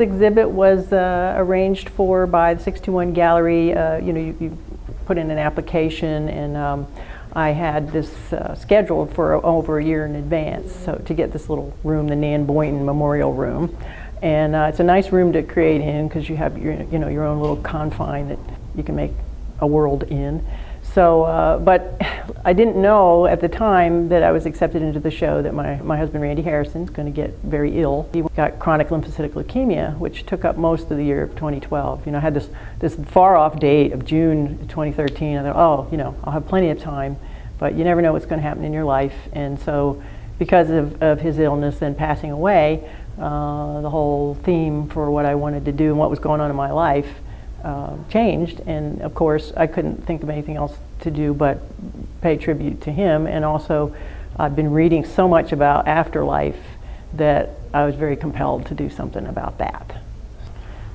this exhibit was arranged for by the 621 Gallery. You put in an application, and I had this scheduled for over a year in advance, so to get this little room, the Nan Boynton Memorial Room. And it's a nice room to create in because you have your own little confine that you can make a world in. So, but I didn't know at the time that I was accepted into the show that my husband Randy Harrison is going to get very ill. He got chronic lymphocytic leukemia, which took up most of the year of 2012. I had this far off date of June 2013. I thought, oh, I'll have plenty of time, but you never know what's going to happen in your life. And so, because of his illness and passing away, the whole theme for what I wanted to do and what was going on in my life changed, and of course I couldn't think of anything else to do but pay tribute to him. And also I've been reading so much about afterlife that I was very compelled to do something about that.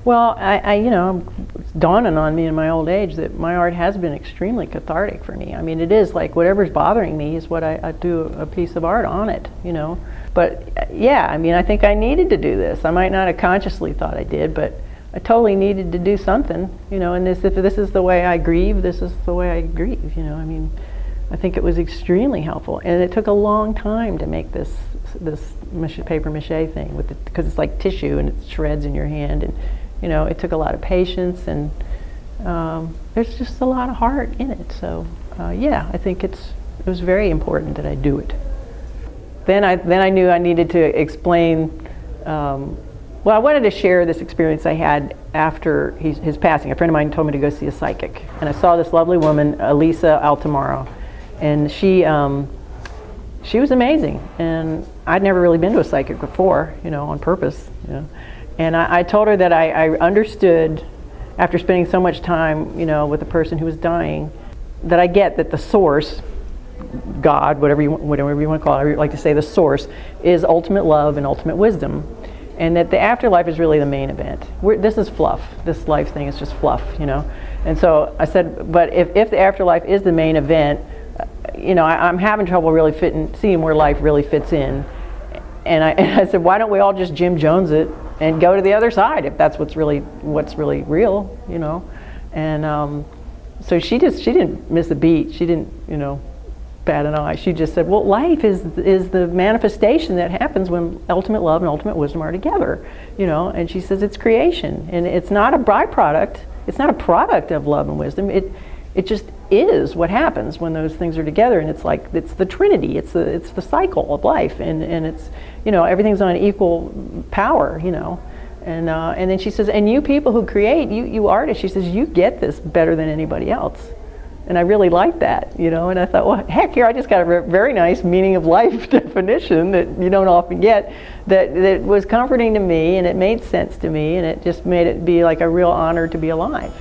Well, it's dawning on me in my old age that my art has been extremely cathartic for me. I mean, it is like whatever's bothering me is what I do a piece of art on it, But yeah, I mean, I think I needed to do this. I might not have consciously thought I did, but I totally needed to do something, and if this is the way I grieve, this is the way I grieve, I mean, I think it was extremely helpful, and it took a long time to make this paper mache thing because it's like tissue and it shreds in your hand, and it took a lot of patience, and there's just a lot of heart in it. So yeah, I think it was very important that I do it. Then I knew I needed to explain. Well, I wanted to share this experience I had after his passing. A friend of mine told me to go see a psychic, and I saw this lovely woman, Elisa Altamaro, and she was amazing. And I'd never really been to a psychic before, on purpose. And I told her that I understood, after spending so much time, with a person who was dying, that I get that the source, God, whatever you want to call it, I like to say the source, is ultimate love and ultimate wisdom. And that the afterlife is really the main event. This is fluff. This life thing is just fluff, And so I said, but if the afterlife is the main event, I'm having trouble really seeing where life really fits in. And I said, why don't we all just Jim Jones it and go to the other side if that's what's really real, And so she didn't miss a beat. She didn't, bat an eye. She just said, well, life is the manifestation that happens when ultimate love and ultimate wisdom are together, and she says it's creation, and it's not a byproduct, it's not a product of love and wisdom, it just is what happens when those things are together, and it's the Trinity, it's the cycle of life, and it's, everything's on equal power, and then she says, and you people who create, you artists, she says, you get this better than anybody else. And I really liked that, and I thought, well, heck, here I just got a very nice meaning of life definition that you don't often get, that was comforting to me, and it made sense to me, and it just made it be like a real honor to be alive,